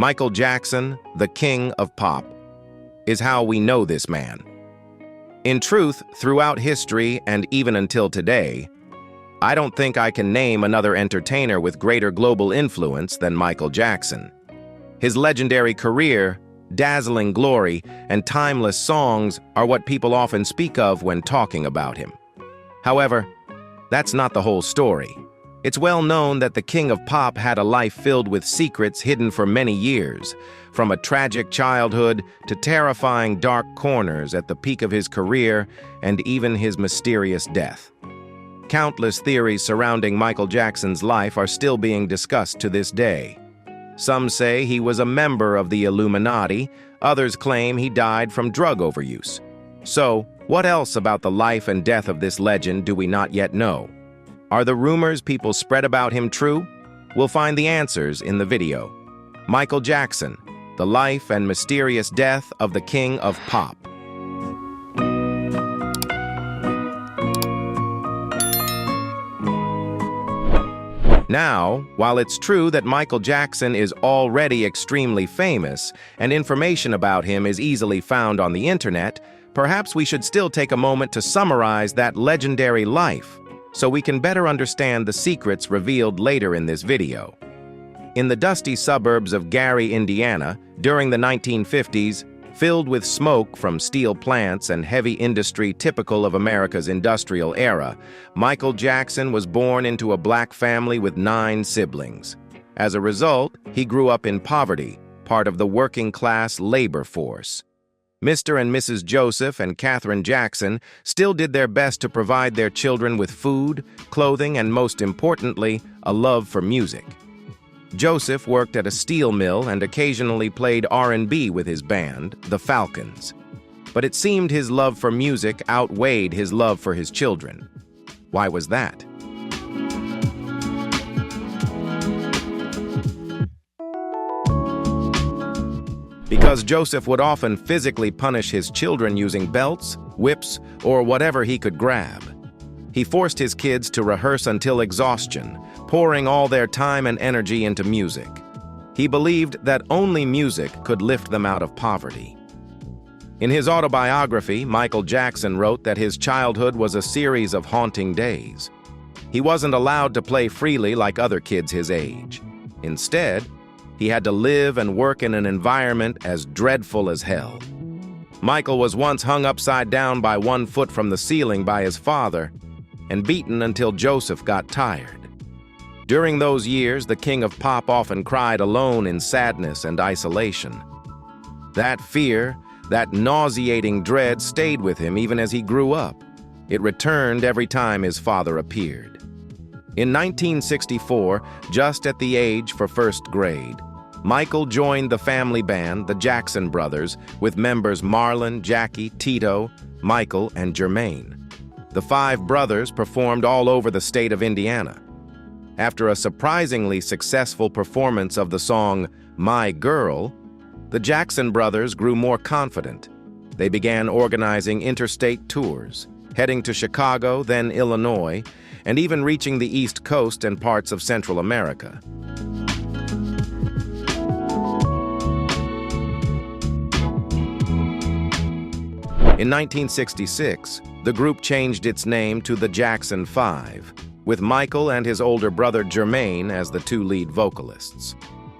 Michael Jackson, the king of pop, is how we know this man. In truth, throughout history and even until today, I don't think I can name another entertainer with greater global influence than Michael Jackson. His legendary career, dazzling glory, and timeless songs are what people often speak of when talking about him. However, that's not the whole story. It's well known that the king of pop had a life filled with secrets hidden for many years, from a tragic childhood to terrifying dark corners at the peak of his career and even his mysterious death. Countless theories surrounding Michael Jackson's life are still being discussed to this day. Some say he was a member of the Illuminati, others claim he died from drug overuse. So, what else about the life and death of this legend do we not yet know? Are the rumors people spread about him true? We'll find the answers in the video. Michael Jackson, the life and mysterious death of the king of pop. Now, while it's true that Michael Jackson is already extremely famous and information about him is easily found on the internet, perhaps we should still take a moment to summarize that legendary life so we can better understand the secrets revealed later in this video. In the dusty suburbs of Gary, Indiana, during the 1950s, filled with smoke from steel plants and heavy industry typical of America's industrial era, Michael Jackson was born into a black family with 9 siblings. As a result, he grew up in poverty, part of the working-class labor force. Mr. and Mrs. Joseph and Catherine Jackson still did their best to provide their children with food, clothing, and most importantly, a love for music. Joseph worked at a steel mill and occasionally played R&B with his band, the Falcons. But it seemed his love for music outweighed his love for his children. Why was that? Because Joseph would often physically punish his children using belts, whips, or whatever he could grab. He forced his kids to rehearse until exhaustion, pouring all their time and energy into music. He believed that only music could lift them out of poverty. In his autobiography, Michael Jackson wrote that his childhood was a series of haunting days. He wasn't allowed to play freely like other kids his age. Instead, he had to live and work in an environment as dreadful as hell. Michael was once hung upside down by 1 foot from the ceiling by his father and beaten until Joseph got tired. During those years, the king of pop often cried alone in sadness and isolation. That fear, that nauseating dread stayed with him even as he grew up. It returned every time his father appeared. In 1964, just at the age for first grade, Michael joined the family band, the Jackson Brothers, with members Marlon, Jackie, Tito, Michael, and Jermaine. The 5 brothers performed all over the state of Indiana. After a surprisingly successful performance of the song My Girl, the Jackson Brothers grew more confident. They began organizing interstate tours, heading to Chicago, then Illinois, and even reaching the East Coast and parts of Central America. In 1966, the group changed its name to the Jackson 5, with Michael and his older brother Jermaine as the 2 lead vocalists.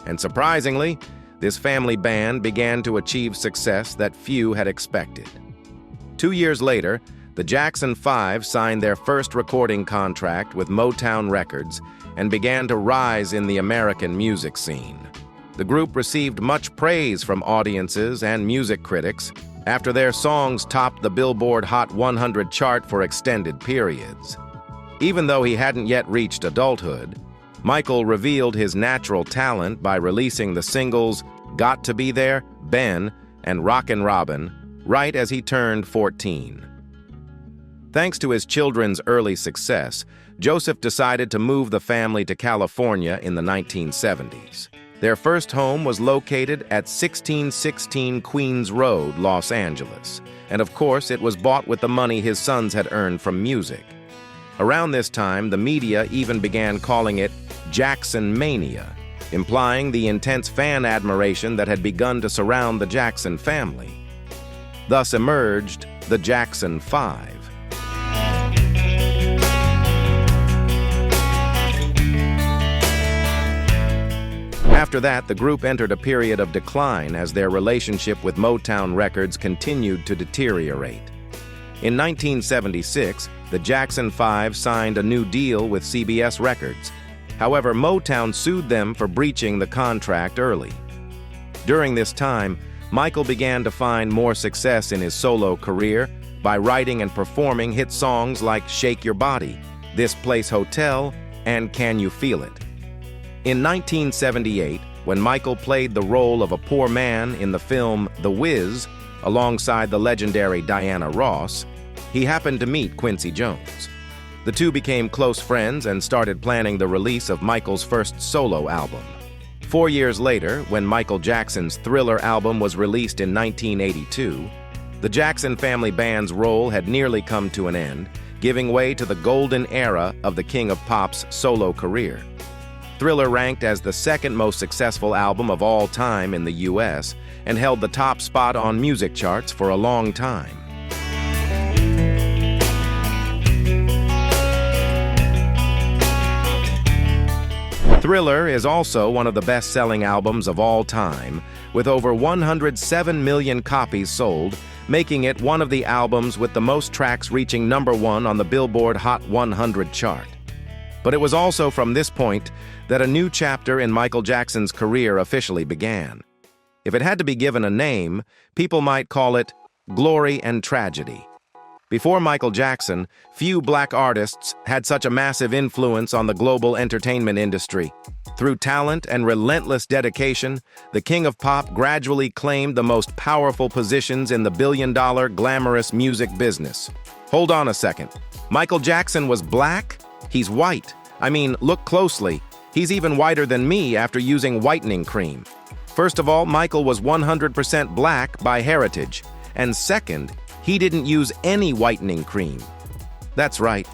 And surprisingly, this family band began to achieve success that few had expected. 2 years later, the Jackson 5 signed their first recording contract with Motown Records and began to rise in the American music scene. The group received much praise from audiences and music critics after their songs topped the Billboard Hot 100 chart for extended periods. Even though he hadn't yet reached adulthood, Michael revealed his natural talent by releasing the singles Got to Be There, Ben, and Rockin' Robin right as he turned 14. Thanks to his children's early success, Joseph decided to move the family to California in the 1970s. Their first home was located at 1616 Queens Road, Los Angeles, and of course it was bought with the money his sons had earned from music. Around this time, the media even began calling it Jackson Mania, implying the intense fan admiration that had begun to surround the Jackson family. Thus emerged the Jackson 5. After that, the group entered a period of decline as their relationship with Motown Records continued to deteriorate. In 1976, the Jackson 5 signed a new deal with CBS Records. However, Motown sued them for breaching the contract early. During this time, Michael began to find more success in his solo career by writing and performing hit songs like Shake Your Body, This Place Hotel, and Can You Feel It? In 1978, when Michael played the role of a poor man in the film The Wiz, alongside the legendary Diana Ross, he happened to meet Quincy Jones. The two became close friends and started planning the release of Michael's first solo album. 4 years later, when Michael Jackson's Thriller album was released in 1982, the Jackson family band's role had nearly come to an end, giving way to the golden era of the King of Pop's solo career. Thriller ranked as the second most successful album of all time in the US and held the top spot on music charts for a long time. Thriller is also one of the best-selling albums of all time, with over 107 million copies sold, making it one of the albums with the most tracks reaching #1 on the Billboard Hot 100 chart. But it was also from this point that a new chapter in Michael Jackson's career officially began. If it had to be given a name, people might call it Glory and Tragedy. Before Michael Jackson, few black artists had such a massive influence on the global entertainment industry. Through talent and relentless dedication, the King of Pop gradually claimed the most powerful positions in the billion-dollar glamorous music business. Hold on a second. Michael Jackson was black? He's white. I mean, look closely. He's even whiter than me after using whitening cream. First of all, Michael was 100% black by heritage. And second, he didn't use any whitening cream. That's right.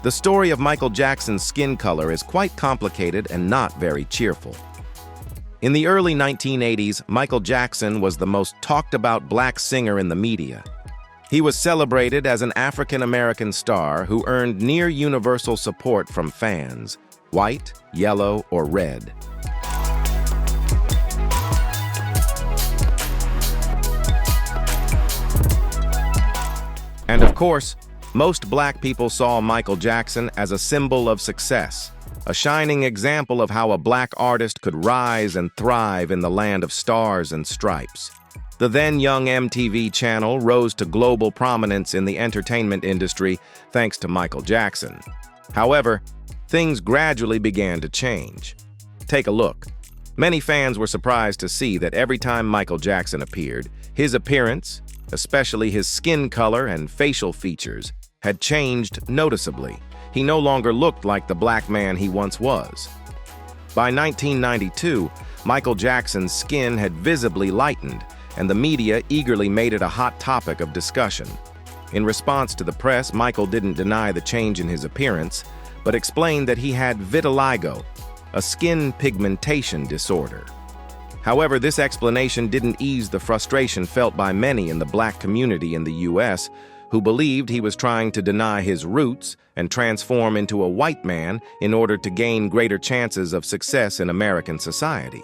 The story of Michael Jackson's skin color is quite complicated and not very cheerful. In the early 1980s, Michael Jackson was the most talked-about black singer in the media. He was celebrated as an African-American star who earned near-universal support from fans, white, yellow, or red. And of course, most black people saw Michael Jackson as a symbol of success, a shining example of how a black artist could rise and thrive in the land of stars and stripes. The then-young MTV channel rose to global prominence in the entertainment industry thanks to Michael Jackson. However, things gradually began to change. Take a look. Many fans were surprised to see that every time Michael Jackson appeared, his appearance, especially his skin color and facial features, had changed noticeably. He no longer looked like the black man he once was. By 1992, Michael Jackson's skin had visibly lightened, and the media eagerly made it a hot topic of discussion. In response to the press, Michael didn't deny the change in his appearance, but explained that he had vitiligo, a skin pigmentation disorder. However, this explanation didn't ease the frustration felt by many in the black community in the US, who believed he was trying to deny his roots and transform into a white man in order to gain greater chances of success in American society.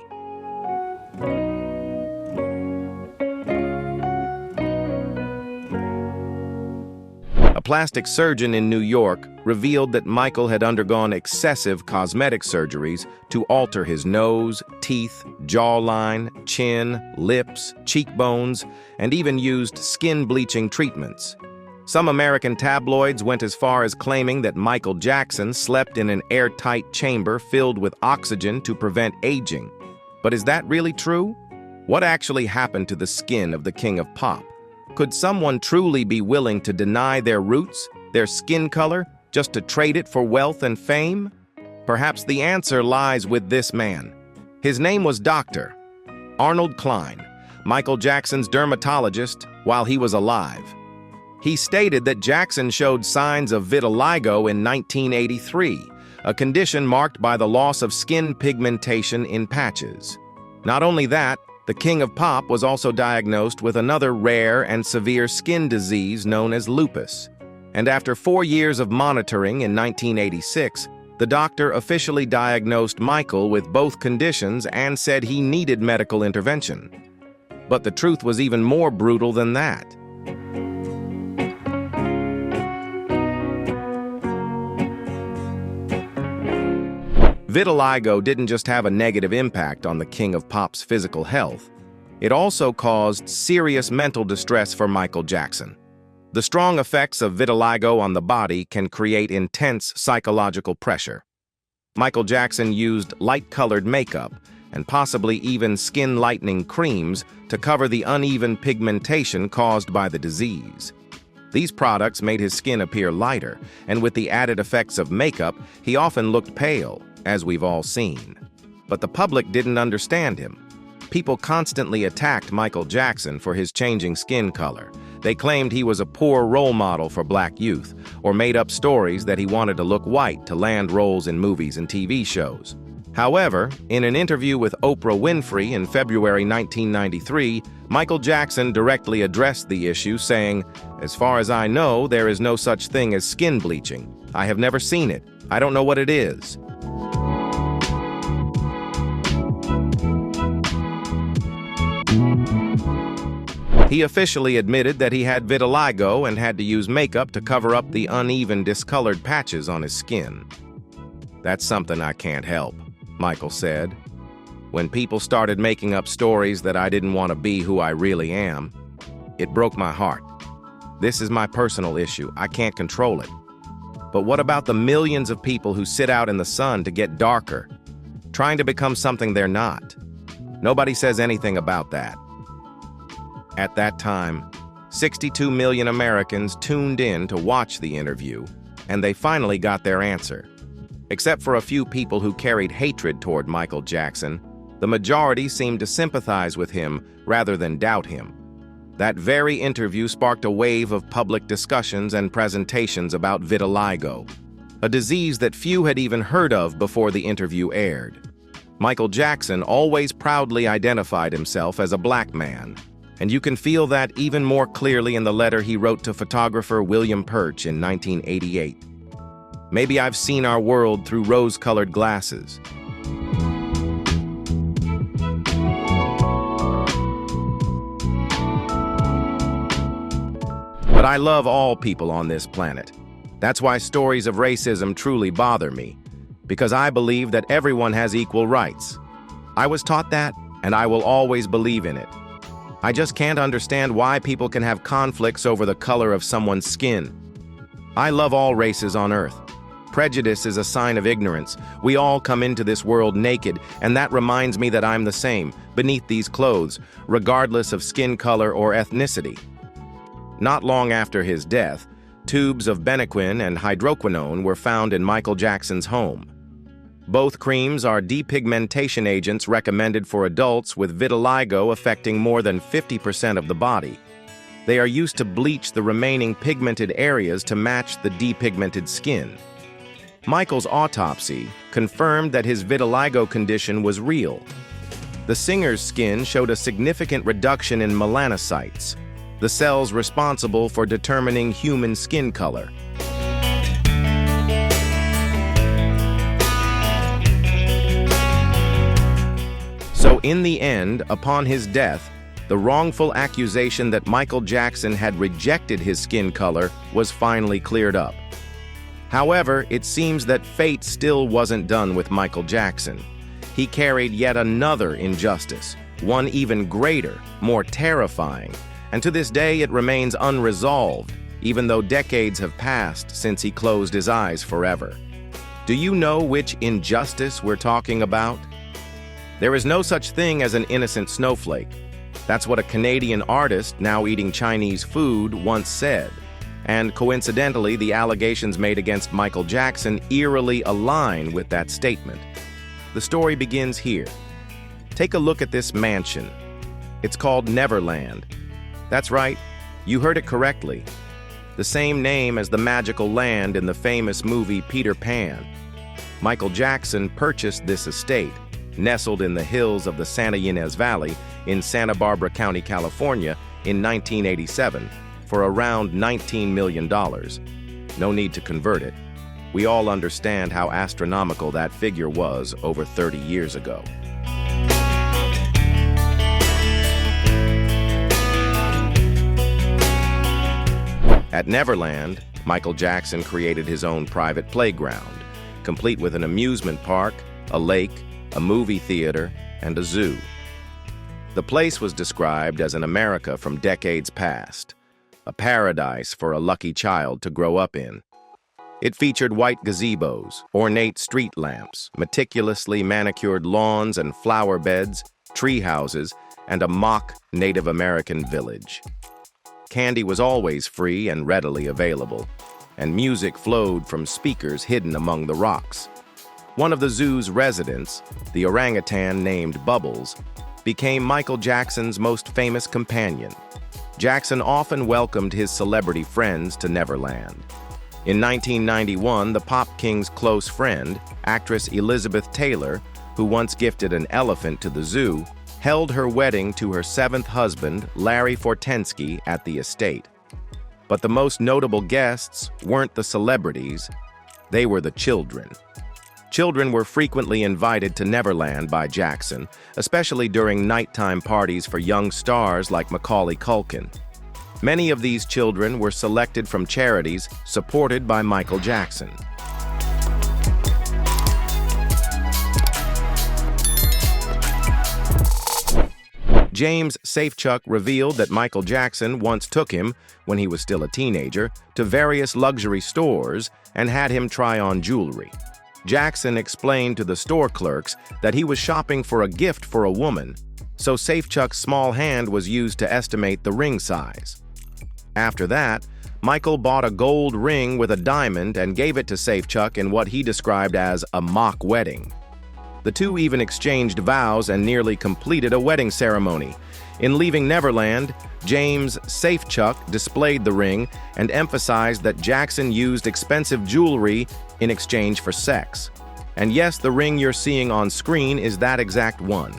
A plastic surgeon in New York revealed that Michael had undergone excessive cosmetic surgeries to alter his nose, teeth, jawline, chin, lips, cheekbones, and even used skin bleaching treatments. Some American tabloids went as far as claiming that Michael Jackson slept in an airtight chamber filled with oxygen to prevent aging. But is that really true? What actually happened to the skin of the King of Pop? Could someone truly be willing to deny their roots, their skin color, just to trade it for wealth and fame? Perhaps the answer lies with this man. His name was Dr. Arnold Klein, Michael Jackson's dermatologist while he was alive. He stated that Jackson showed signs of vitiligo in 1983, a condition marked by the loss of skin pigmentation in patches. Not only that, the King of Pop was also diagnosed with another rare and severe skin disease known as lupus. And after 4 years of monitoring in 1986, the doctor officially diagnosed Michael with both conditions and said he needed medical intervention. But the truth was even more brutal than that. Vitiligo didn't just have a negative impact on the King of Pop's physical health. It also caused serious mental distress for Michael Jackson. The strong effects of vitiligo on the body can create intense psychological pressure. Michael Jackson used light-colored makeup and possibly even skin-lightening creams to cover the uneven pigmentation caused by the disease. These products made his skin appear lighter, and with the added effects of makeup, he often looked pale, as we've all seen. But the public didn't understand him. People constantly attacked Michael Jackson for his changing skin color. They claimed he was a poor role model for black youth, or made up stories that he wanted to look white to land roles in movies and TV shows. However, in an interview with Oprah Winfrey in February 1993, Michael Jackson directly addressed the issue, saying, "As far as I know, there is no such thing as skin bleaching. I have never seen it. I don't know what it is." He officially admitted that he had vitiligo and had to use makeup to cover up the uneven, discolored patches on his skin. "That's something I can't help," Michael said. "When people started making up stories that I didn't want to be who I really am, it broke my heart. This is my personal issue. I can't control it. But what about the millions of people who sit out in the sun to get darker, trying to become something they're not? Nobody says anything about that." At that time, 62 million Americans tuned in to watch the interview, and they finally got their answer. Except for a few people who carried hatred toward Michael Jackson, the majority seemed to sympathize with him rather than doubt him. That very interview sparked a wave of public discussions and presentations about vitiligo, a disease that few had even heard of before the interview aired. Michael Jackson always proudly identified himself as a black man, and you can feel that even more clearly in the letter he wrote to photographer William Perch in 1988. "Maybe I've seen our world through rose-colored glasses." But I love all people on this planet. That's why stories of racism truly bother me, because I believe that everyone has equal rights. I was taught that, and I will always believe in it. I just can't understand why people can have conflicts over the color of someone's skin. I love all races on Earth. Prejudice is a sign of ignorance. We all come into this world naked, and that reminds me that I'm the same, beneath these clothes, regardless of skin color or ethnicity. Not long after his death, tubes of Benequin and hydroquinone were found in Michael Jackson's home. Both creams are depigmentation agents recommended for adults with vitiligo affecting more than 50% of the body. They are used to bleach the remaining pigmented areas to match the depigmented skin. Michael's autopsy confirmed that his vitiligo condition was real. The singer's skin showed a significant reduction in melanocytes, the cells responsible for determining human skin color. So in the end, upon his death, the wrongful accusation that Michael Jackson had rejected his skin color was finally cleared up. However, it seems that fate still wasn't done with Michael Jackson. He carried yet another injustice, one even greater, more terrifying, and to this day it remains unresolved, even though decades have passed since he closed his eyes forever. Do you know which injustice we're talking about? There is no such thing as an innocent snowflake. That's what a Canadian artist, now eating Chinese food, once said. And coincidentally, the allegations made against Michael Jackson eerily align with that statement. The story begins here. Take a look at this mansion. It's called Neverland. That's right, you heard it correctly. The same name as the magical land in the famous movie Peter Pan. Michael Jackson purchased this estate, nestled in the hills of the Santa Ynez Valley in Santa Barbara County, California, in 1987 for around $19 million. No need to convert it. We all understand how astronomical that figure was over 30 years ago. At Neverland, Michael Jackson created his own private playground, complete with an amusement park, a lake, a movie theater, and a zoo. The place was described as an America from decades past, a paradise for a lucky child to grow up in. It featured white gazebos, ornate street lamps, meticulously manicured lawns and flower beds, tree houses, and a mock Native American village. Candy was always free and readily available, and music flowed from speakers hidden among the rocks. One of the zoo's residents, the orangutan named Bubbles, became Michael Jackson's most famous companion. Jackson often welcomed his celebrity friends to Neverland. In 1991, the pop king's close friend, actress Elizabeth Taylor, who once gifted an elephant to the zoo, held her wedding to her seventh husband, Larry Fortensky, at the estate. But the most notable guests weren't the celebrities, they were the children. Children were frequently invited to Neverland by Jackson, especially during nighttime parties for young stars like Macaulay Culkin. Many of these children were selected from charities supported by Michael Jackson. James Safechuck revealed that Michael Jackson once took him, when he was still a teenager, to various luxury stores and had him try on jewelry. Jackson explained to the store clerks that he was shopping for a gift for a woman, so Safechuck's small hand was used to estimate the ring size. After that, Michael bought a gold ring with a diamond and gave it to Safechuck in what he described as a mock wedding. The two even exchanged vows and nearly completed a wedding ceremony. In leaving Neverland, James Safechuck displayed the ring and emphasized that Jackson used expensive jewelry in exchange for sex. And yes, the ring you're seeing on screen is that exact one.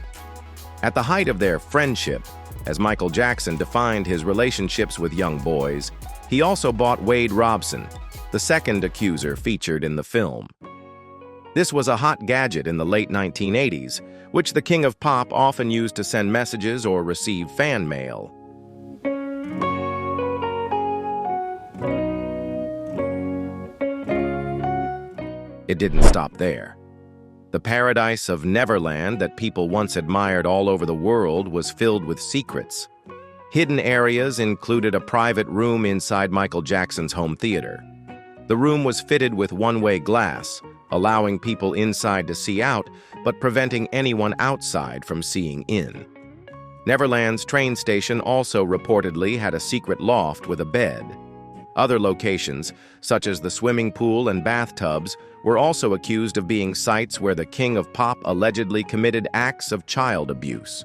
At the height of their friendship, as Michael Jackson defined his relationships with young boys, he also bought Wade Robson, the second accuser featured in the film. This was a hot gadget in the late 1980s, which the king of pop often used to send messages or receive fan mail. It didn't stop there. The paradise of Neverland that people once admired all over the world was filled with secrets. Hidden areas included a private room inside Michael Jackson's home theater. The room was fitted with one-way glass, allowing people inside to see out, but preventing anyone outside from seeing in. Neverland's train station also reportedly had a secret loft with a bed. Other locations, such as the swimming pool and bathtubs, were also accused of being sites where the king of pop allegedly committed acts of child abuse.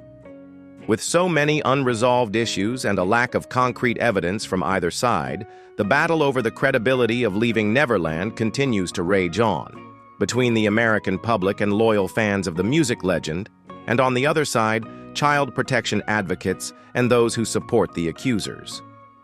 With so many unresolved issues and a lack of concrete evidence from either side, the battle over the credibility of leaving Neverland continues to rage on, between the American public and loyal fans of the music legend, and on the other side, child protection advocates and those who support the accusers.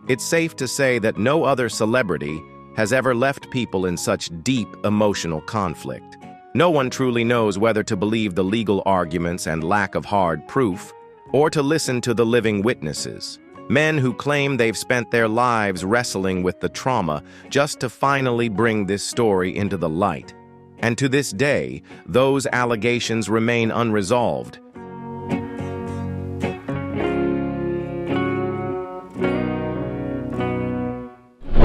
It's safe to say that no other celebrity has ever left people in such deep emotional conflict. No one truly knows whether to believe the legal arguments and lack of hard proof, or to listen to the living witnesses, men who claim they've spent their lives wrestling with the trauma just to finally bring this story into the light. And to this day, those allegations remain unresolved.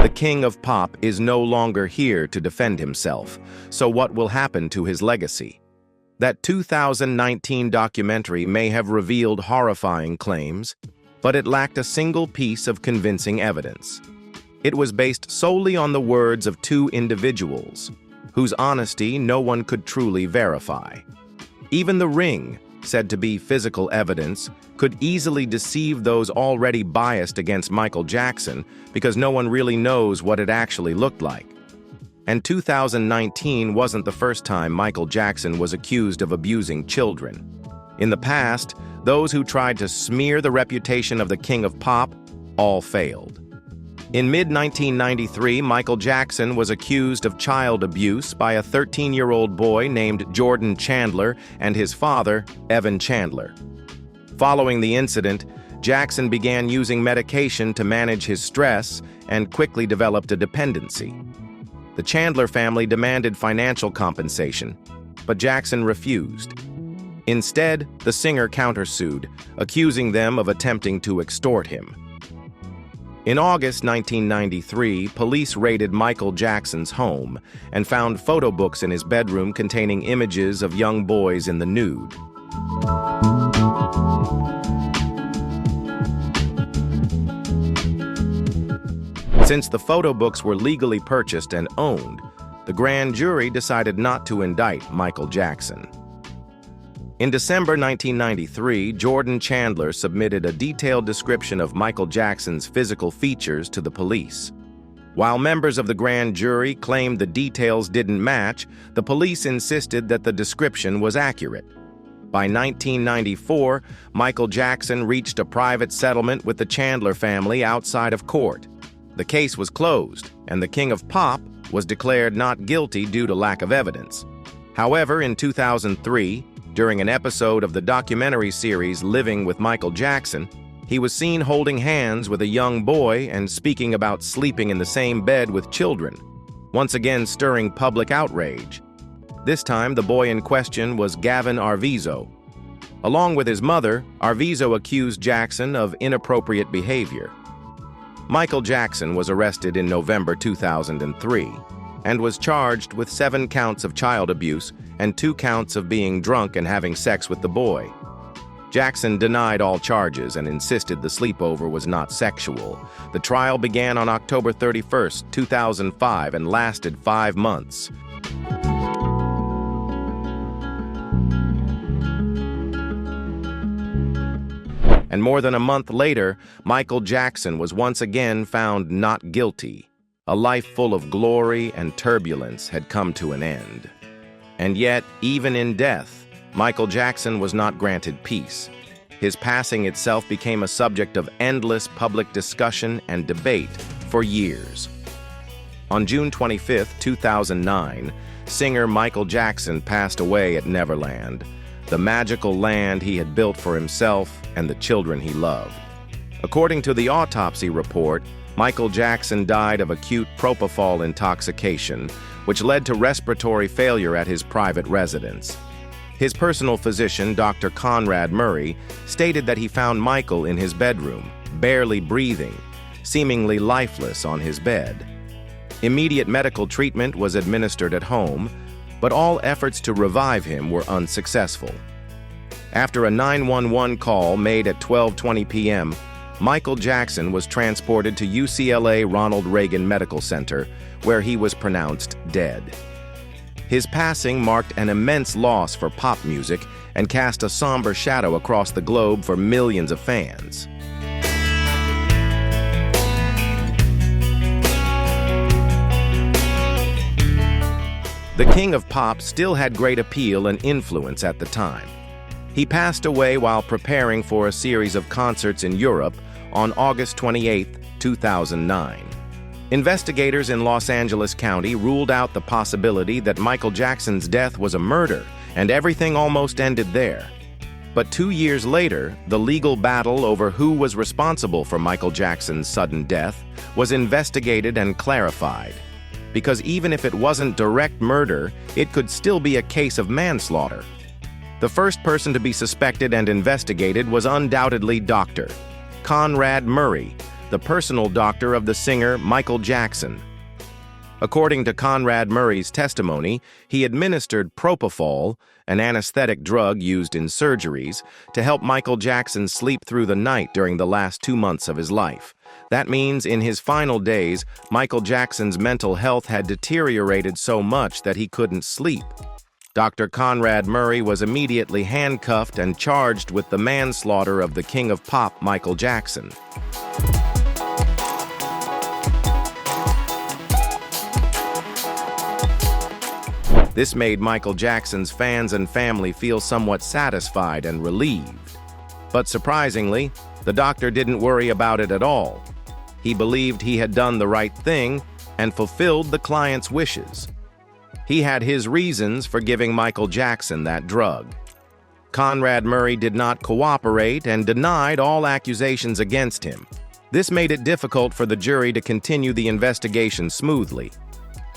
The king of pop is no longer here to defend himself, so what will happen to his legacy? That 2019 documentary may have revealed horrifying claims, but it lacked a single piece of convincing evidence. It was based solely on the words of two individuals, whose honesty no one could truly verify. Even the ring, said to be physical evidence, could easily deceive those already biased against Michael Jackson because no one really knows what it actually looked like. And 2019 wasn't the first time Michael Jackson was accused of abusing children. In the past, those who tried to smear the reputation of the King of Pop all failed. In mid-1993, Michael Jackson was accused of child abuse by a 13-year-old boy named Jordan Chandler and his father, Evan Chandler. Following the incident, Jackson began using medication to manage his stress and quickly developed a dependency. The Chandler family demanded financial compensation, but Jackson refused. Instead, the singer countersued, accusing them of attempting to extort him. In August 1993, police raided Michael Jackson's home and found photo books in his bedroom containing images of young boys in the nude. Since the photo books were legally purchased and owned, the grand jury decided not to indict Michael Jackson. In December 1993, Jordan Chandler submitted a detailed description of Michael Jackson's physical features to the police. While members of the grand jury claimed the details didn't match, the police insisted that the description was accurate. By 1994, Michael Jackson reached a private settlement with the Chandler family outside of court. The case was closed, and the King of Pop was declared not guilty due to lack of evidence. However, in 2003, during an episode of the documentary series Living with Michael Jackson, he was seen holding hands with a young boy and speaking about sleeping in the same bed with children, once again stirring public outrage. This time, the boy in question was Gavin Arvizo. Along with his mother, Arvizo accused Jackson of inappropriate behavior. Michael Jackson was arrested in November 2003 and was charged with 7 counts of child abuse and 2 counts of being drunk and having sex with the boy. Jackson denied all charges and insisted the sleepover was not sexual. The trial began on October 31, 2005 and lasted 5 months. And more than a month later, Michael Jackson was once again found not guilty. A life full of glory and turbulence had come to an end. And yet, even in death, Michael Jackson was not granted peace. His passing itself became a subject of endless public discussion and debate for years. On June 25, 2009, singer Michael Jackson passed away at Neverland, the magical land he had built for himself and the children he loved. According to the autopsy report, Michael Jackson died of acute propofol intoxication, which led to respiratory failure at his private residence. His personal physician, Dr. Conrad Murray, stated that he found Michael in his bedroom, barely breathing, seemingly lifeless on his bed. Immediate medical treatment was administered at home, but all efforts to revive him were unsuccessful. After a 911 call made at 12:20 p.m., Michael Jackson was transported to UCLA Ronald Reagan Medical Center, where he was pronounced dead. His passing marked an immense loss for pop music and cast a somber shadow across the globe for millions of fans. The King of Pop still had great appeal and influence at the time. He passed away while preparing for a series of concerts in Europe on August 28, 2009. Investigators in Los Angeles County ruled out the possibility that Michael Jackson's death was a murder, and everything almost ended there. But 2 years later, the legal battle over who was responsible for Michael Jackson's sudden death was investigated and clarified. Because even if it wasn't direct murder, it could still be a case of manslaughter. The first person to be suspected and investigated was undoubtedly Dr. Conrad Murray, the personal doctor of the singer Michael Jackson. According to Conrad Murray's testimony, he administered propofol, an anesthetic drug used in surgeries, to help Michael Jackson sleep through the night during the last 2 months of his life. That means in his final days, Michael Jackson's mental health had deteriorated so much that he couldn't sleep. Dr. Conrad Murray was immediately handcuffed and charged with the manslaughter of the King of Pop, Michael Jackson. This made Michael Jackson's fans and family feel somewhat satisfied and relieved. But surprisingly, the doctor didn't worry about it at all. He believed he had done the right thing and fulfilled the client's wishes. He had his reasons for giving Michael Jackson that drug. Conrad Murray did not cooperate and denied all accusations against him. This made it difficult for the jury to continue the investigation smoothly.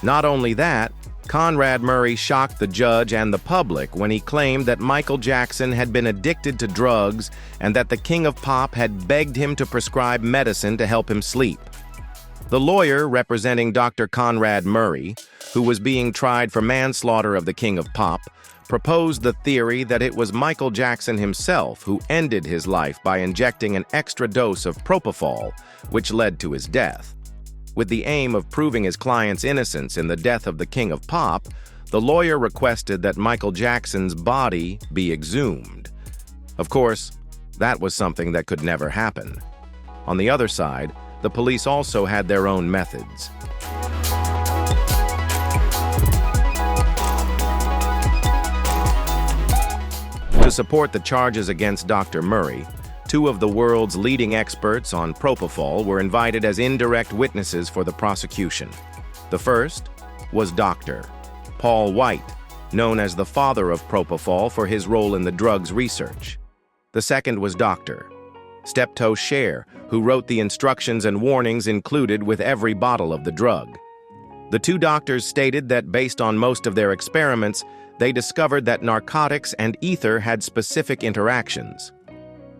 Not only that, Conrad Murray shocked the judge and the public when he claimed that Michael Jackson had been addicted to drugs and that the King of Pop had begged him to prescribe medicine to help him sleep. The lawyer representing Dr. Conrad Murray, who was being tried for manslaughter of the King of Pop, proposed the theory that it was Michael Jackson himself who ended his life by injecting an extra dose of propofol, which led to his death. With the aim of proving his client's innocence in the death of the King of Pop, the lawyer requested that Michael Jackson's body be exhumed. Of course, that was something that could never happen. On the other side, the police also had their own methods. To support the charges against Dr. Murray, two of the world's leading experts on propofol were invited as indirect witnesses for the prosecution. The first was Dr. Paul White, known as the father of propofol for his role in the drug's research. The second was Dr. Steptoe Share, who wrote the instructions and warnings included with every bottle of the drug. The two doctors stated that based on most of their experiments, they discovered that narcotics and ether had specific interactions.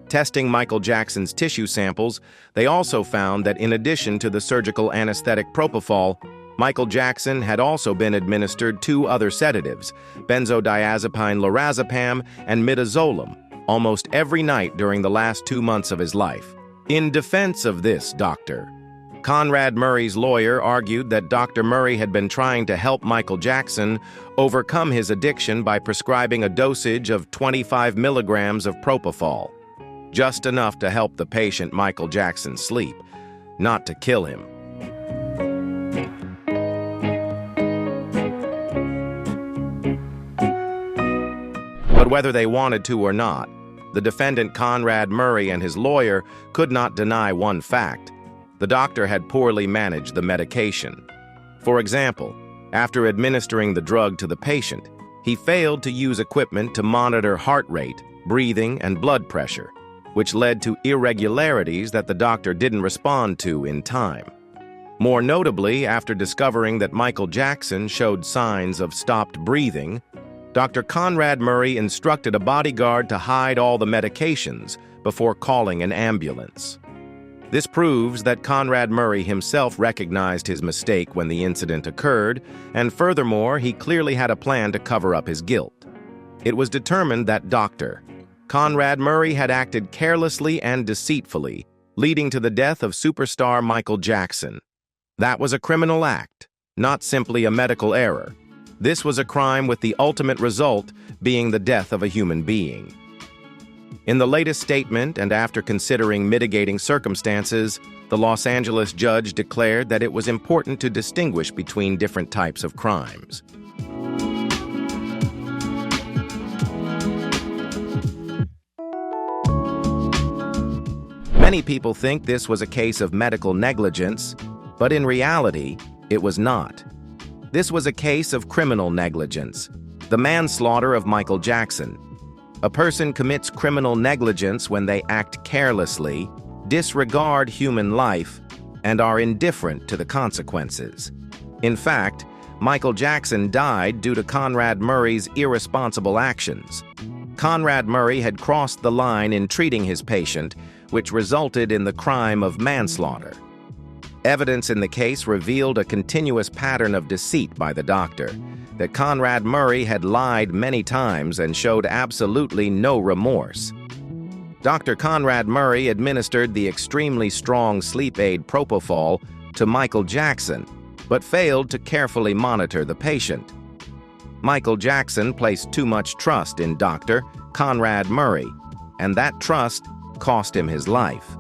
Testing Michael Jackson's tissue samples, they also found that in addition to the surgical anesthetic propofol, Michael Jackson had also been administered two other sedatives, benzodiazepine lorazepam and midazolam, almost every night during the last 2 months of his life. In defense of this, Dr. Conrad Murray's lawyer argued that Dr. Murray had been trying to help Michael Jackson overcome his addiction by prescribing a dosage of 25 milligrams of propofol, just enough to help the patient Michael Jackson sleep, not to kill him. But whether they wanted to or not, the defendant Conrad Murray and his lawyer could not deny one fact. The doctor had poorly managed the medication. For example, after administering the drug to the patient, he failed to use equipment to monitor heart rate, breathing, and blood pressure, which led to irregularities that the doctor didn't respond to in time. More notably, after discovering that Michael Jackson showed signs of stopped breathing, Dr. Conrad Murray instructed a bodyguard to hide all the medications before calling an ambulance. This proves that Conrad Murray himself recognized his mistake when the incident occurred, and furthermore, he clearly had a plan to cover up his guilt. It was determined that Dr. Conrad Murray had acted carelessly and deceitfully, leading to the death of superstar Michael Jackson. That was a criminal act, not simply a medical error. This was a crime with the ultimate result being the death of a human being. In the latest statement, and after considering mitigating circumstances, the Los Angeles judge declared that it was important to distinguish between different types of crimes. Many people think this was a case of medical negligence, but in reality, it was not. This was a case of criminal negligence, the manslaughter of Michael Jackson. A person commits criminal negligence when they act carelessly, disregard human life, and are indifferent to the consequences. In fact, Michael Jackson died due to Conrad Murray's irresponsible actions. Conrad Murray had crossed the line in treating his patient, which resulted in the crime of manslaughter. Evidence in the case revealed a continuous pattern of deceit by the doctor, that Conrad Murray had lied many times and showed absolutely no remorse. Dr. Conrad Murray administered the extremely strong sleep aid propofol to Michael Jackson, but failed to carefully monitor the patient. Michael Jackson placed too much trust in Dr. Conrad Murray, and that trust cost him his life.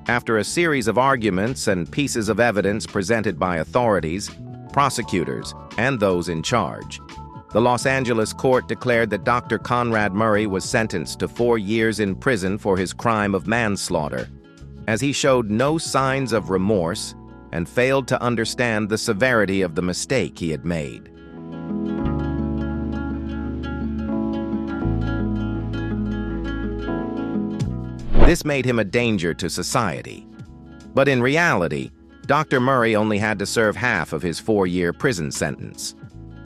After a series of arguments and pieces of evidence presented by authorities, prosecutors, and those in charge, The Los Angeles court declared that Dr. Conrad Murray was sentenced to 4 years in prison for his crime of manslaughter, as he showed no signs of remorse and failed to understand the severity of the mistake he had made. This made him a danger to society. But in reality, Dr. Murray only had to serve half of his 4-year prison sentence.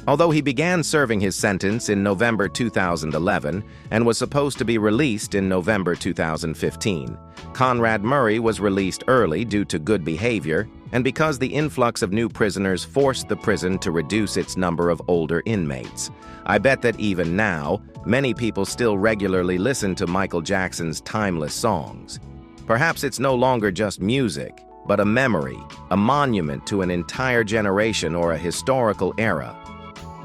Although he began serving his sentence in November 2011 and was supposed to be released in November 2015, Conrad Murray was released early due to good behavior and because the influx of new prisoners forced the prison to reduce its number of older inmates. I bet that even now, many people still regularly listen to Michael Jackson's timeless songs. Perhaps it's no longer just music, but a memory, a monument to an entire generation or a historical era.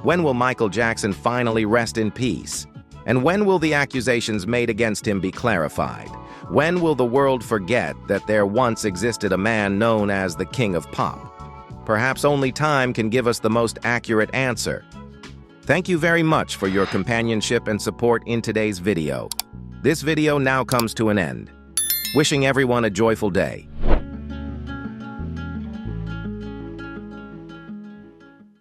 When will Michael Jackson finally rest in peace? And when will the accusations made against him be clarified? When will the world forget that there once existed a man known as the King of Pop? Perhaps only time can give us the most accurate answer. Thank you very much for your companionship and support in today's video. This video now comes to an end. Wishing everyone a joyful day.